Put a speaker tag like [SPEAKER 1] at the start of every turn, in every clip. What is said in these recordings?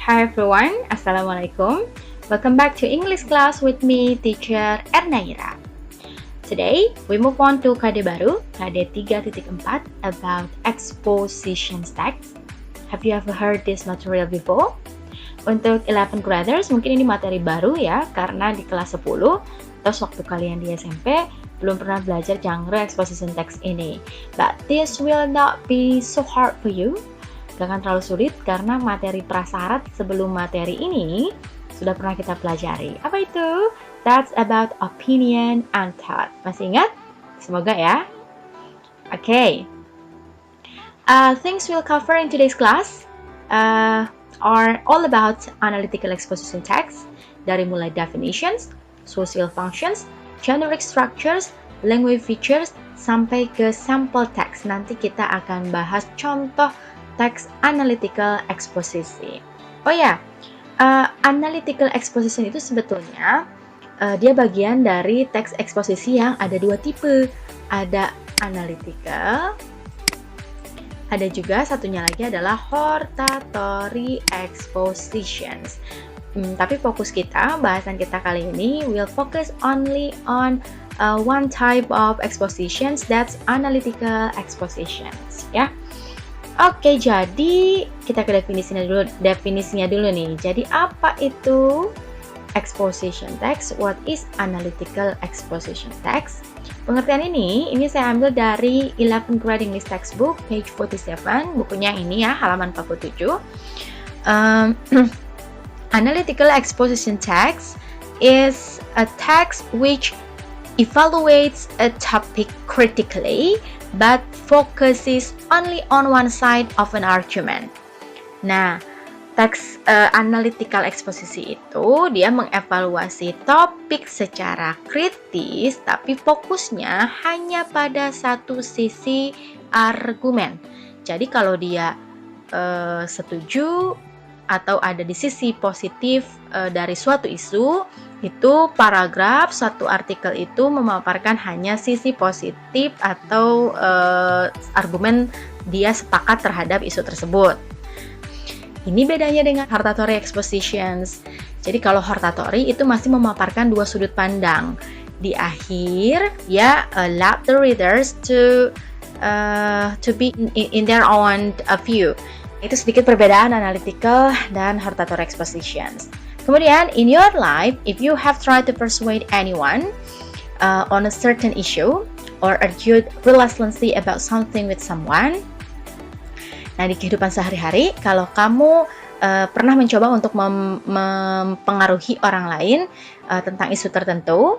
[SPEAKER 1] Hi everyone, Assalamualaikum. Welcome back to English class with me, teacher Ernaira. Today, we move on to KD baru, KD 3.4 about exposition text. Have you ever heard this material before? Untuk 11 graders, mungkin ini materi baru ya, karena di kelas 10, terus waktu kalian di SMP, belum pernah belajar genre exposition text ini. But this will not be so hard for you. Gak akan terlalu sulit karena materi prasyarat sebelum materi ini sudah pernah kita pelajari. Apa itu? That's about opinion and thought. Masih ingat? Semoga ya. Okay. Things we'll cover in today's class are all about analytical exposition text, dari mulai definitions, social functions, generic structures, language features, sampai ke sample text. Nanti kita akan bahas contoh teks analytical exposition. Oh ya, analytical exposition itu sebetulnya dia bagian dari teks eksposisi yang ada dua tipe. Ada analytical, ada juga satunya lagi adalah hortatory expositions. Tapi fokus kita, bahasan kita kali ini will focus only on one type of expositions, that's analytical expositions, ya. Oke, jadi kita ke definisinya dulu nih. Jadi apa itu exposition text? What is analytical exposition text? Pengertian ini saya ambil dari 11 grade English textbook, page 47, bukunya ini ya, halaman 47. Analytical exposition text is a text which evaluates a topic critically but focuses only on one side of an argument. Nah, teks analytical exposisi itu dia mengevaluasi topik secara kritis, tapi fokusnya hanya pada satu sisi argumen. Jadi kalau dia setuju atau ada di sisi positif dari suatu isu, itu paragraf suatu artikel itu memaparkan hanya sisi positif atau argumen dia sepakat terhadap isu tersebut. Ini bedanya dengan hortatory expositions. Jadi kalau hortatory itu masih memaparkan dua sudut pandang. Di akhir ya allow the readers to be in their own view. Itu sedikit perbedaan analytical dan hortatory expositions. Kemudian, in your life, if you have tried to persuade anyone on a certain issue or argued relentlessly about something with someone, nah di kehidupan sehari-hari, kalau kamu pernah mencoba untuk mempengaruhi orang lain tentang isu tertentu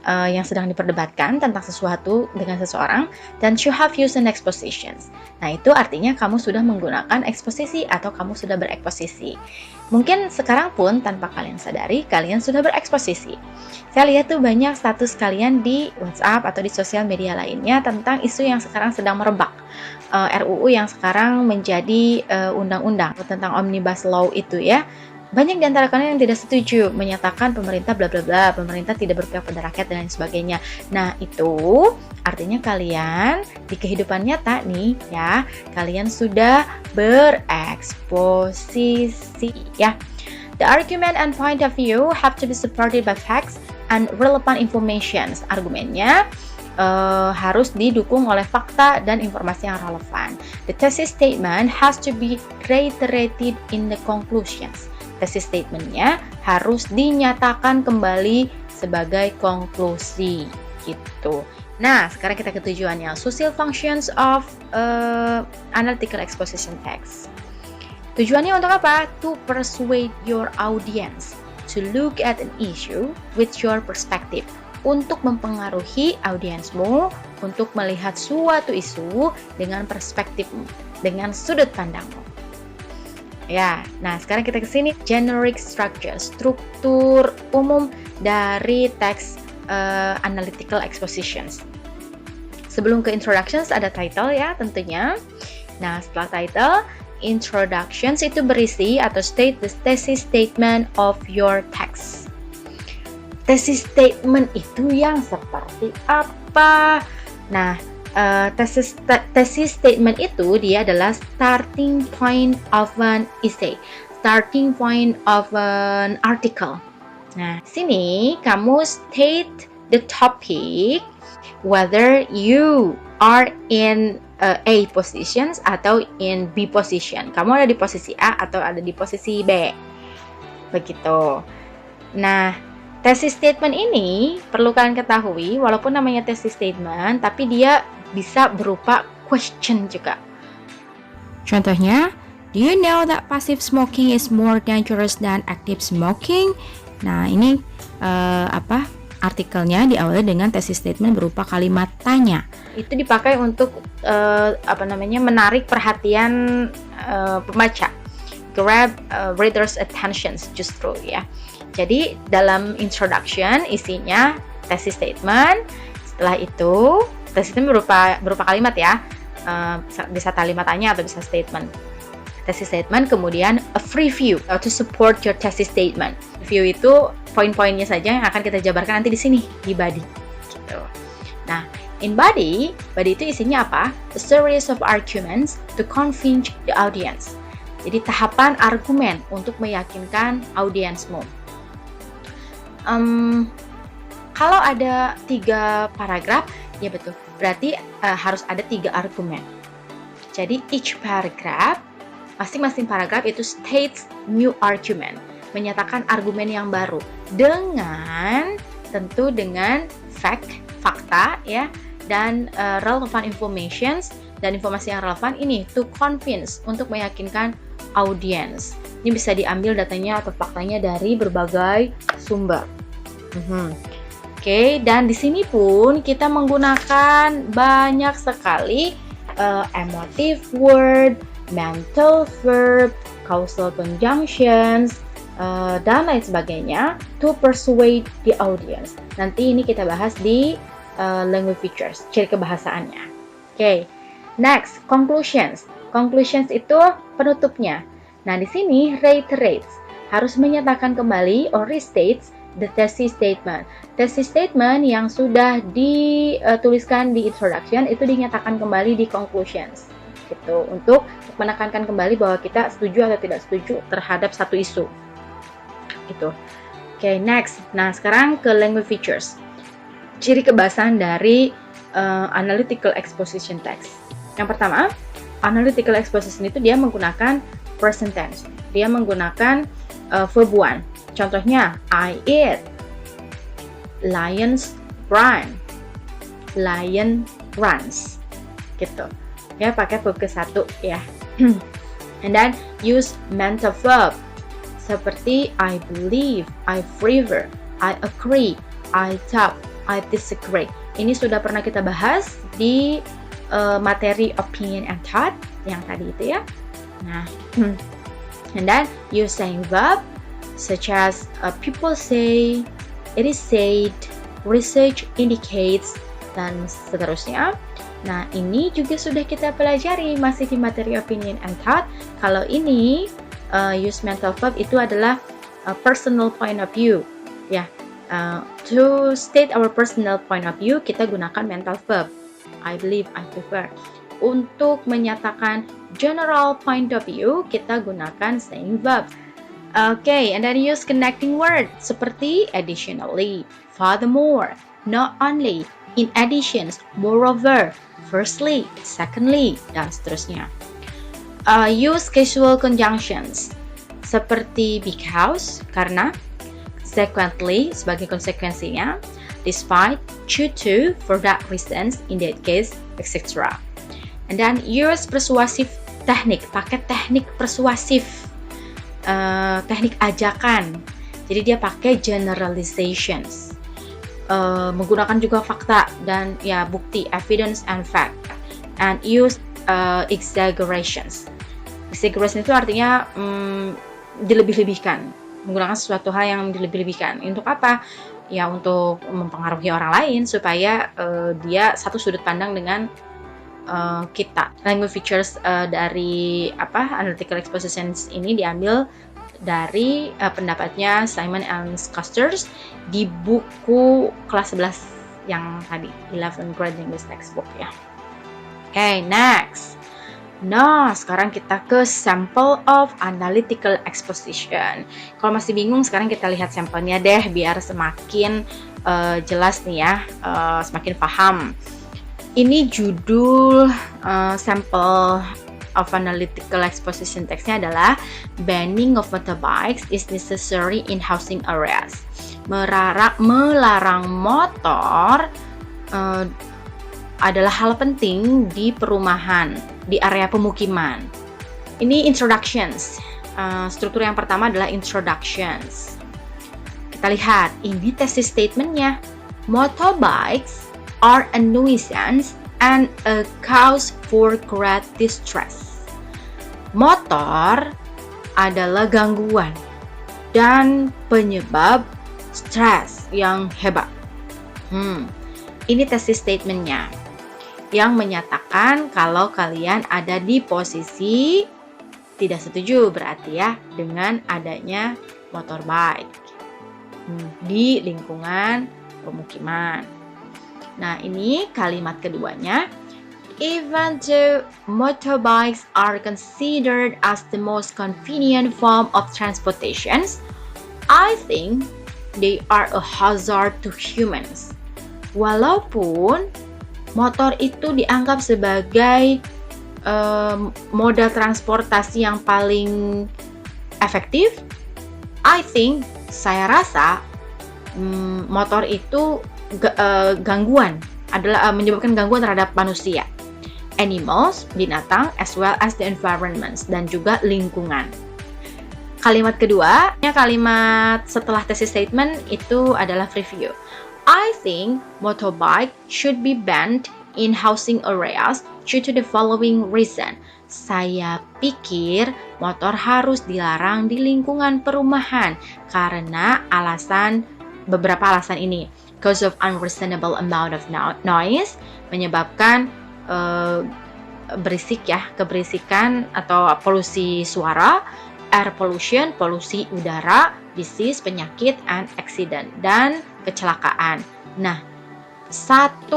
[SPEAKER 1] yang sedang diperdebatkan tentang sesuatu dengan seseorang, dan you have used an expositions. Nah, itu artinya kamu sudah menggunakan eksposisi atau kamu sudah bereksposisi. Mungkin sekarang pun tanpa kalian sadari, kalian sudah bereksposisi. Saya lihat tuh banyak status kalian di WhatsApp atau di sosial media lainnya tentang isu yang sekarang sedang merebak. RUU yang sekarang menjadi undang-undang tentang Omnibus Law itu ya. Banyak di antara kalian yang tidak setuju, menyatakan pemerintah bla bla bla, pemerintah tidak berpihak pada rakyat dan lain sebagainya. Nah, itu artinya kalian di kehidupan nyata nih ya, kalian sudah bereksposisi ya. The argument and point of view have to be supported by facts and relevant information. Argumennya harus didukung oleh fakta dan informasi yang relevan. The thesis statement has to be reiterated in the conclusions. Thesis statement-nya harus dinyatakan kembali sebagai konklusi gitu. Nah, sekarang kita ke tujuannya. Social functions of analytical exposition text. Tujuannya untuk apa? To persuade your audience to look at an issue with your perspective. Untuk mempengaruhi audiensmu untuk melihat suatu isu dengan perspektifmu, dengan sudut pandangmu. Ya, nah sekarang kita ke sini, generic structure, struktur umum dari teks analytical expositions. Sebelum ke introductions ada title ya tentunya. Nah, setelah title, introductions itu berisi atau state the thesis statement of your text. Thesis statement itu yang seperti apa? Nah, Thesis statement itu dia adalah starting point of an essay, starting point of an article. Nah, sini kamu state the topic, whether you are in A positions atau in B position. Kamu ada di posisi A atau ada di posisi B. Begitu. Nah, thesis statement ini perlu kalian ketahui, walaupun namanya thesis statement, tapi dia bisa berupa question juga. Contohnya, do you know that passive smoking is more dangerous than active smoking? Nah, ini artikelnya diawali dengan thesis statement berupa kalimat tanya. Itu dipakai untuk menarik perhatian pembaca, grab readers' attentions justru ya. Jadi dalam introduction isinya thesis statement. Setelah itu thesis statement berupa kalimat ya, bisa kalimat tanya atau bisa statement. Thesis statement, kemudian a preview to support your thesis statement. Review itu poin-poinnya saja yang akan kita jabarkan nanti di sini di body. Gitu. Nah, in body itu isinya apa? A series of arguments to convince the audience. Jadi tahapan argumen untuk meyakinkan audiensmu. Kalau ada 3 paragraf, ya betul. Berarti harus ada 3 argumen. Jadi each paragraph, masing-masing paragraf itu states new argument, menyatakan argumen yang baru dengan fakta ya, dan relevant informations dan informasi yang relevan ini to convince, untuk meyakinkan audience. Ini bisa diambil datanya atau faktanya dari berbagai sumber. Oke, dan di sini pun kita menggunakan banyak sekali emotive word, mental verb, causal conjunctions, dan lain sebagainya to persuade the audience. Nanti ini kita bahas di language features, ciri kebahasaannya. Oke, next, conclusions. Conclusions itu penutupnya. Nah, di sini reiterates, harus menyatakan kembali or restates the thesis statement. Thesis statement yang sudah dituliskan di introduction itu dinyatakan kembali di conclusions. Gitu, untuk menekankan kembali bahwa kita setuju atau tidak setuju terhadap satu isu. Gitu. Oke, next. Nah, sekarang ke language features. Ciri kebahasan dari analytical exposition text. Yang pertama, analytical exposition itu dia menggunakan present tense. Dia menggunakan verb one. Contohnya, I eat, lions run, lion runs. Gitu. Ya, pakai verb ke-1 ya. And then use mental verb seperti I believe, I favor, I agree, I doubt, I disagree. Ini sudah pernah kita bahas di materi opinion and thought yang tadi itu ya. Nah, and then use saying verb such as people say, it is said, research indicates, dan seterusnya. Nah, ini juga sudah kita pelajari masih di materi opinion and thought. Kalau ini use mental verb itu adalah personal point of view. Ya, to state our personal point of view kita gunakan mental verb. I believe, I prefer. Untuk menyatakan general point of view kita gunakan saying verb. Okay, and then use connecting word seperti additionally, furthermore, not only, in addition, moreover, firstly, secondly, dan seterusnya. Use casual conjunctions seperti because, karena, consequently, sebagai konsekuensinya, despite, due to, for that reasons, in that case, etc. And then use persuasive technique, pakai teknik persuasif, teknik ajakan. Jadi dia pakai generalizations, menggunakan juga fakta dan ya bukti, evidence and fact, and use exaggerations. Exaggeration itu artinya dilebih-lebihkan, menggunakan sesuatu hal yang dilebih-lebihkan. Untuk apa? Ya untuk mempengaruhi orang lain supaya dia satu sudut pandang dengan kita. Language features dari analytical expositions ini diambil dari pendapatnya Simon and Schusters di buku kelas 11 yang tadi 11 grade English textbook ya. Okay, next. Nah, sekarang kita ke sample of analytical exposition. Kalau masih bingung, sekarang kita lihat sampelnya deh, biar semakin jelas nih ya, semakin paham. Ini judul sample of analytical exposition text-nya adalah banning of motorbikes is necessary in housing areas. Melarang motor adalah hal penting di perumahan, di area pemukiman. Ini introductions. Struktur yang pertama adalah introductions. Kita lihat, ini thesis statement-nya. Motorbikes are a nuisance and a cause for great distress. Motor adalah gangguan dan penyebab stres yang hebat. Ini thesis statement-nya yang menyatakan kalau kalian ada di posisi tidak setuju berarti ya dengan adanya motorbike di lingkungan pemukiman. Nah, ini kalimat keduanya. Even though motorbikes are considered as the most convenient form of transportation, I think they are a hazard to humans. Walaupun motor itu dianggap sebagai moda transportasi yang paling efektif, saya rasa motor itu menyebabkan gangguan terhadap manusia, animals, binatang, as well as the environment, dan juga lingkungan. Kalimat kedua, kalimat setelah thesis statement itu adalah review. I think motorbike should be banned in housing areas due to the following reason. Saya pikir motor harus dilarang di lingkungan perumahan karena beberapa alasan ini. Cause of unreasonable amount of noise, menyebabkan keberisikan atau polusi suara, air pollution, polusi udara, disease, penyakit, and accident, dan kecelakaan. Nah, 1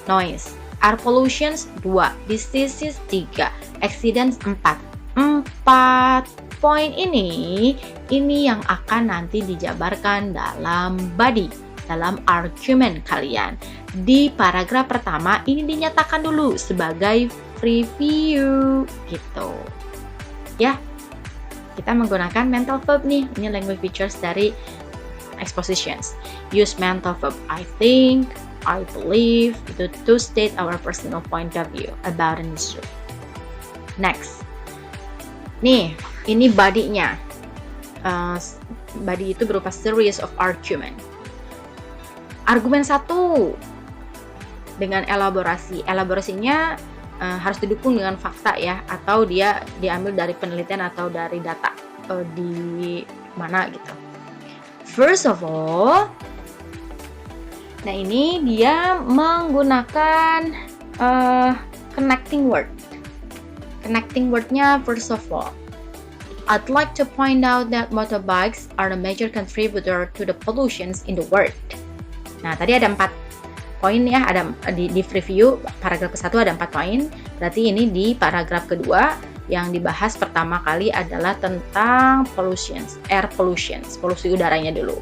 [SPEAKER 1] noise, air pollution 2, diseases 3, accidents 4. 4 poin ini yang akan nanti dijabarkan dalam body, dalam argumen kalian. Di paragraf pertama ini dinyatakan dulu sebagai review gitu. Ya. Kita menggunakan mental verb nih. Ini language features dari expositions. Use mental verb I think, I believe itu to state our personal point of view about an issue. Next. Nih, ini body-nya. Body itu berupa series of argument. Argumen 1 dengan elaborasi. Elaborasinya harus didukung dengan fakta ya, atau dia diambil dari penelitian atau dari data di mana gitu. First of all, nah ini dia menggunakan connecting word. Connecting word-nya first of all. I'd like to point out that motorbikes are a major contributor to the pollutions in the world. Nah, tadi ada 4 poin ya, ada di review paragraf ke-1 ada 4 poin. Berarti ini di paragraf kedua yang dibahas pertama kali adalah tentang pollutions, air pollutions, polusi udaranya dulu.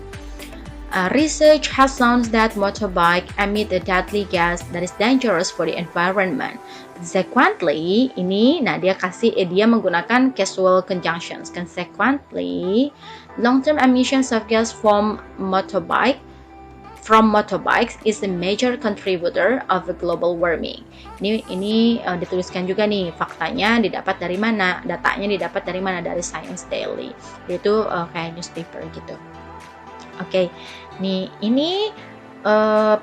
[SPEAKER 1] Research has shown that motorbike emit a deadly gas that is dangerous for the environment. Consequently, dia menggunakan causal conjunctions. Consequently, long-term emissions of gas from motorbikes is a major contributor of the global warming. Ini dituliskan juga nih, faktanya didapat dari mana, datanya didapat dari mana, dari Science Daily. Itu kayak newspaper gitu. Oke, nih ini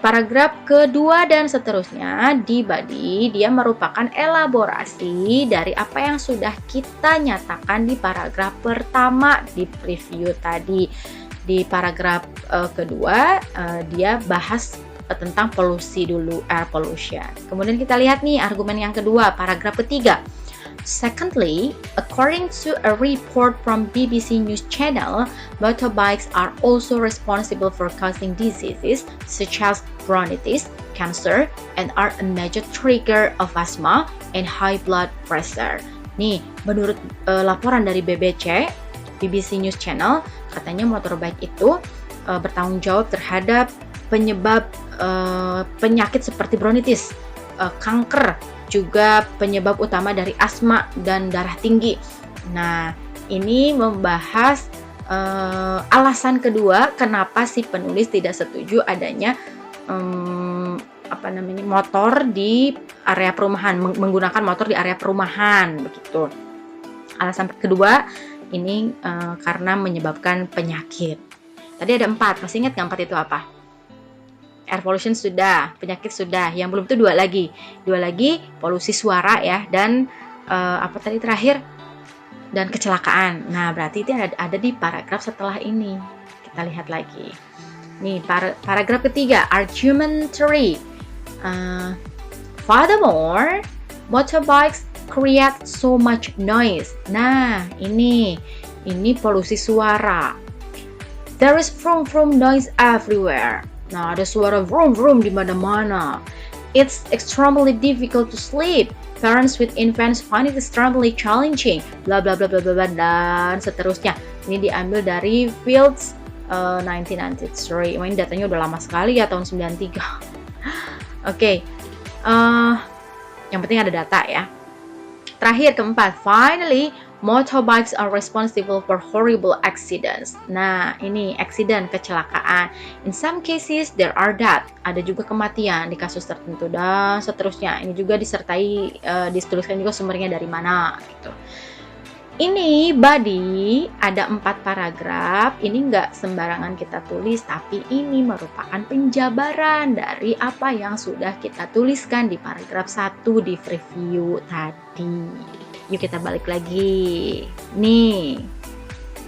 [SPEAKER 1] paragraf kedua dan seterusnya di body, dia merupakan elaborasi dari apa yang sudah kita nyatakan di paragraf pertama di preview tadi. Di paragraf kedua dia bahas tentang polusi dulu, air pollution. Kemudian kita lihat nih argumen yang kedua, paragraf ketiga. Secondly, according to a report from BBC News Channel, motorbikes are also responsible for causing diseases such as bronchitis, cancer and are a major trigger of asthma and high blood pressure. Nih, menurut laporan dari BBC News Channel, katanya motorbike itu bertanggung jawab terhadap penyebab penyakit seperti bronkitis, kanker, juga penyebab utama dari asma dan darah tinggi. Nah, ini membahas alasan kedua kenapa si penulis tidak setuju adanya motor di area perumahan, menggunakan motor di area perumahan begitu. Alasan kedua ini karena menyebabkan penyakit. Tadi ada 4, masih ingat nggak 4 itu apa? Air pollution sudah, penyakit sudah, yang belum itu 2 lagi polusi suara ya, dan apa tadi terakhir? Dan kecelakaan. Nah, berarti itu ada di paragraf setelah ini. Kita lihat lagi. Nih, paragraf ketiga, argument 3. Furthermore, motorbikes create so much noise. Nah, ini polusi suara. There is vroom noise everywhere. Nah, ada suara vroom di mana-mana. It's extremely difficult to sleep. Parents with infants find it extremely challenging. Bla bla bla bla bla dan seterusnya. Ini diambil dari Fields 1993. Ini datanya udah lama sekali ya, tahun 93. Oke. Yang penting ada data ya. Terakhir keempat, finally motorbikes are responsible for horrible accidents. Nah, ini accident, kecelakaan. In some cases there are death. Ada juga kematian di kasus tertentu dan seterusnya. Ini juga dituliskan juga sumbernya dari mana gitu. Ini body ada 4 paragraf. Ini nggak sembarangan kita tulis, tapi ini merupakan penjabaran dari apa yang sudah kita tuliskan di paragraf 1 di preview tadi. Yuk kita balik lagi. Nih,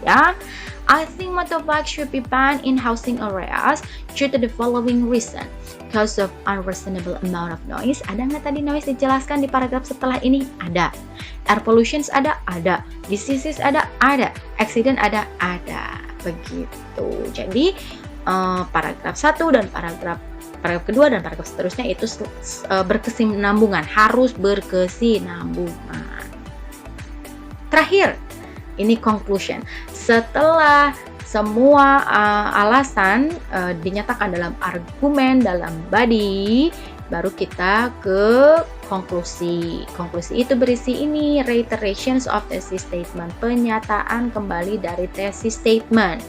[SPEAKER 1] ya. I think motorbikes should be banned in housing areas due to the following reason. Because of unreasonable amount of noise. Ada nggak tadi noise dijelaskan di paragraf setelah ini? Ada. Air pollution ada? Ada. Diseases ada? Ada. Accident ada? Ada. Begitu. Jadi paragraf 1 dan paragraf kedua dan paragraf seterusnya itu berkesinambungan, harus berkesinambungan. Terakhir, ini conclusion. Setelah semua alasan dinyatakan dalam argumen, dalam body, baru kita ke konklusi. Konklusi itu berisi ini, reiterations of thesis statement, penyataan kembali dari thesis statement.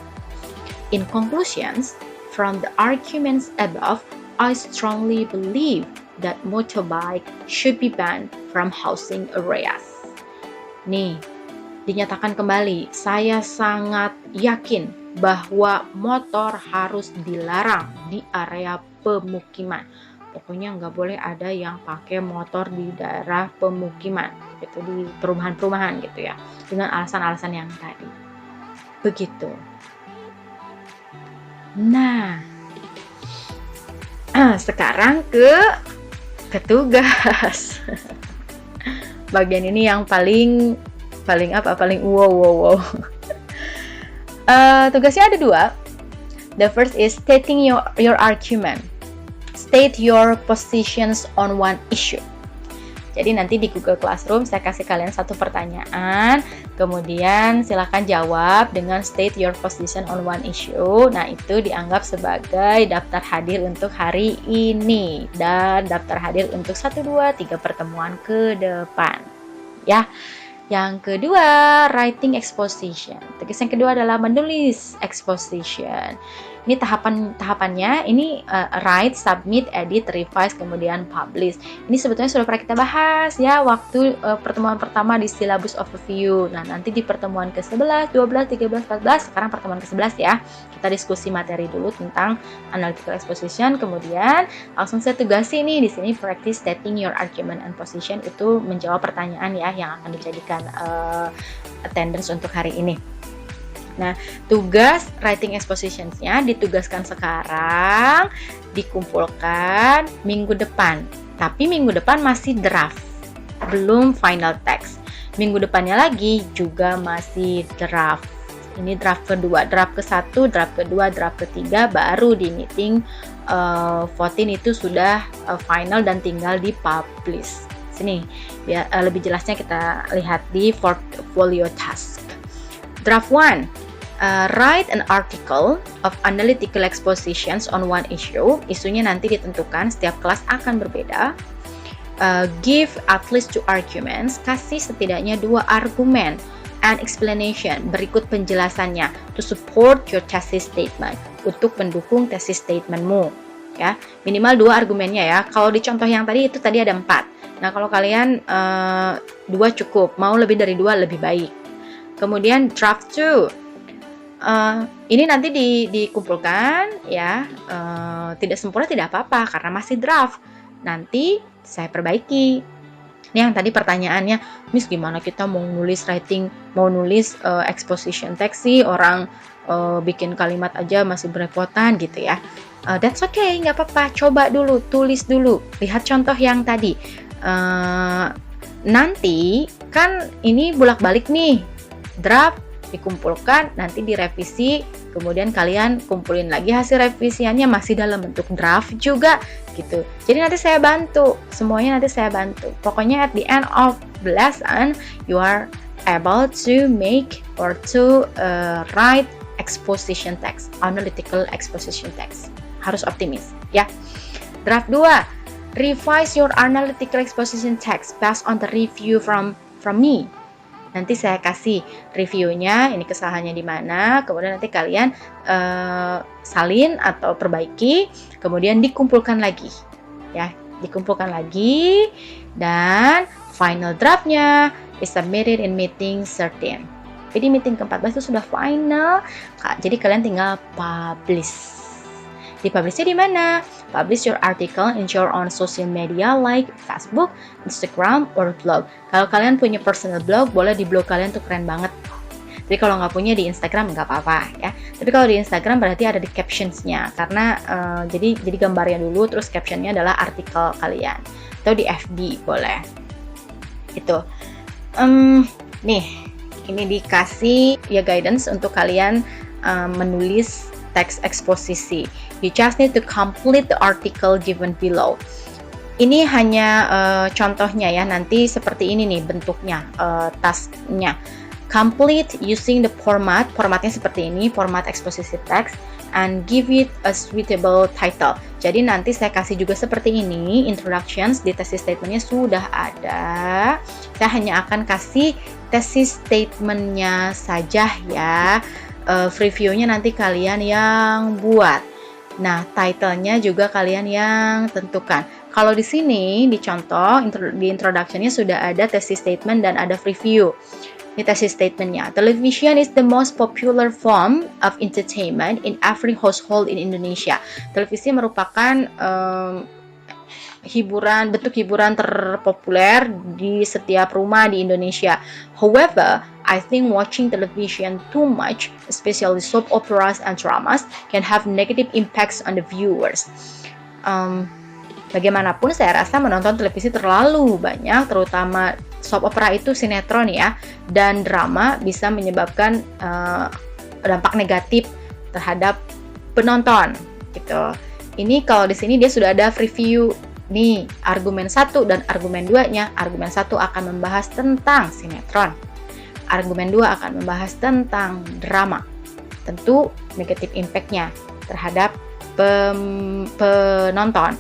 [SPEAKER 1] In conclusions, from the arguments above, I strongly believe that motorbike should be banned from housing areas. Nih, dinyatakan kembali, saya sangat yakin bahwa motor harus dilarang di area pemukiman. Pokoknya nggak boleh ada yang pakai motor di daerah pemukiman, gitu, di perumahan-perumahan gitu ya, dengan alasan-alasan yang tadi. Begitu. Nah, sekarang ke tugas. Bagian ini yang paling wow. Tugasnya ada 2. The first is stating your argument. State your positions on one issue. Jadi nanti di Google Classroom saya kasih kalian 1 pertanyaan, kemudian silakan jawab dengan state your position on one issue. Nah, itu dianggap sebagai daftar hadir untuk hari ini dan daftar hadir untuk 1, 2, 3 pertemuan ke depan. Ya. Yang kedua, writing exposition. Tugas yang kedua adalah menulis exposition. Ini tahapannya, ini write, submit, edit, revise, kemudian publish. Ini sebetulnya sudah pernah kita bahas ya waktu pertemuan pertama di syllabus overview. Nah, nanti di pertemuan ke-11, 12, 13, 14, sekarang pertemuan ke-11 ya. Kita diskusi materi dulu tentang analytical exposition, kemudian langsung saya tugasi nih di sini practice stating your argument and position, itu menjawab pertanyaan ya yang akan dijadikan attendance untuk hari ini. Nah, tugas writing expositions-nya ditugaskan sekarang, dikumpulkan minggu depan. Tapi minggu depan masih draft, belum final text. Minggu depannya lagi juga masih draft. Ini draft kedua, draft ke-1, draft kedua, draft ketiga, baru di meeting 14 itu sudah final dan tinggal di publish. Sini, biar lebih jelasnya kita lihat di portfolio task. Draft 1, write an article of analytical expositions on one issue. Isunya nanti ditentukan, setiap kelas akan berbeda. Give at least 2 arguments, kasih setidaknya 2 argumen. And explanation, berikut penjelasannya, to support your thesis statement, untuk mendukung thesis statementmu, ya. Minimal 2 argumennya ya. Kalau di contoh yang tadi itu tadi ada 4. Nah, kalau kalian 2 cukup, mau lebih dari 2 lebih baik. Kemudian draft 2, ini nanti dikumpulkan ya, tidak sempurna tidak apa-apa karena masih draft. Nanti saya perbaiki. Ini yang tadi pertanyaannya, Miss gimana kita mau nulis exposition text sih, orang bikin kalimat aja masih berepotan gitu ya. That's okay, nggak apa-apa, coba dulu, tulis dulu, lihat contoh yang tadi. Nanti kan ini bolak-balik nih, draft dikumpulkan, nanti direvisi, kemudian kalian kumpulin lagi hasil revisiannya masih dalam bentuk draft juga gitu. Jadi nanti saya bantu, semuanya nanti saya bantu. Pokoknya at the end of the lesson you are able to make or to write exposition text, analytical exposition text. Harus optimis ya. Draft 2, revise your analytical exposition text based on the review from me. Nanti saya kasih reviewnya, ini kesalahannya di mana, kemudian nanti kalian salin atau perbaiki, kemudian dikumpulkan lagi, ya, dikumpulkan lagi, dan final draftnya is submitted in meeting 13. Jadi meeting ke-14 itu sudah final, jadi kalian tinggal publish. Dipublishnya di mana? Publish your article in your own social media like Facebook, Instagram, or blog. Kalau kalian punya personal blog, boleh di blog kalian tuh keren banget. Jadi kalau nggak punya di Instagram nggak apa-apa ya. Tapi kalau di Instagram berarti ada di captionsnya, karena jadi gambarnya dulu, terus captionnya adalah artikel kalian. Atau di FB boleh. Itu. Nih, ini dikasih ya guidance untuk kalian menulis teks eksposisi. You just need to complete the article given below. Ini hanya contohnya ya, nanti seperti ini nih bentuknya, tasknya. Complete using the formatnya seperti ini, format eksposisi teks, and give it a suitable title. Jadi nanti saya kasih juga seperti ini, introductions di thesis statementnya sudah ada. Saya hanya akan kasih thesis statementnya saja ya. Reviewnya nanti kalian yang buat. Nah, title-nya juga kalian yang tentukan. Kalau di sini di contoh di introduction-nya sudah ada thesis statement dan ada review. Ini thesis statement-nya. Television is the most popular form of entertainment in every household in Indonesia. Televisi merupakan bentuk hiburan terpopuler di setiap rumah di Indonesia. However, I think watching television too much, especially soap operas and dramas, can have negative impacts on the viewers. Bagaimanapun saya rasa menonton televisi terlalu banyak, terutama soap opera itu sinetron ya, dan drama bisa menyebabkan dampak negatif terhadap penonton gitu. Ini kalau di sini dia sudah ada review nih, argumen 1 dan argumen 2-nya. Argumen 1 akan membahas tentang sinetron. Argumen 2 akan membahas tentang drama. Tentu negatif impact-nya terhadap penonton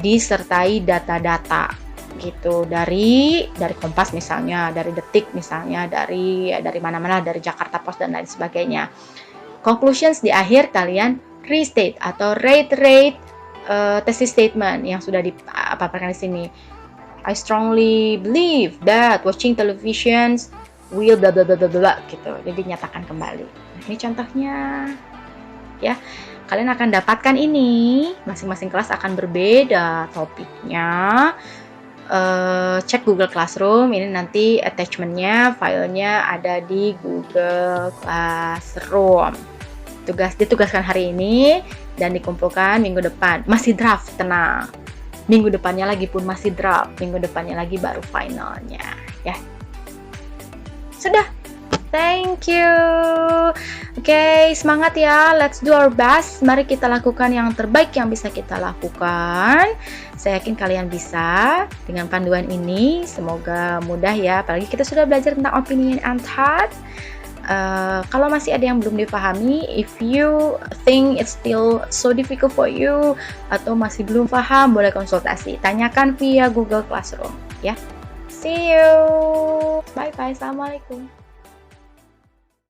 [SPEAKER 1] disertai data-data gitu dari Kompas misalnya, dari Detik misalnya, dari mana-mana, dari Jakarta Post dan lain sebagainya. Conclusions di akhir kalian restate atau rate thesis statement yang sudah dipaparkan di sini. I strongly believe that watching televisions will bla bla bla bla bla gitu. Jadi nyatakan kembali. Nah, ini contohnya ya. Kalian akan dapatkan ini, masing-masing kelas akan berbeda topiknya. Cek Google Classroom, ini nanti attachment-nya, filenya ada di Google Classroom. Ditugaskan hari ini dan dikumpulkan minggu depan. Masih draft, tenang. Minggu depannya lagi pun masih draft, minggu depannya lagi baru finalnya, ya. Sudah. Thank you. Oke, semangat ya. Let's do our best. Mari kita lakukan yang terbaik yang bisa kita lakukan. Saya yakin kalian bisa dengan panduan ini. Semoga mudah ya. Apalagi kita sudah belajar tentang opinion and thought. Kalau masih ada yang belum dipahami, if you think it's still so difficult for you atau masih belum paham, boleh konsultasi. Tanyakan via Google Classroom ya. See you. Bye bye. Assalamualaikum.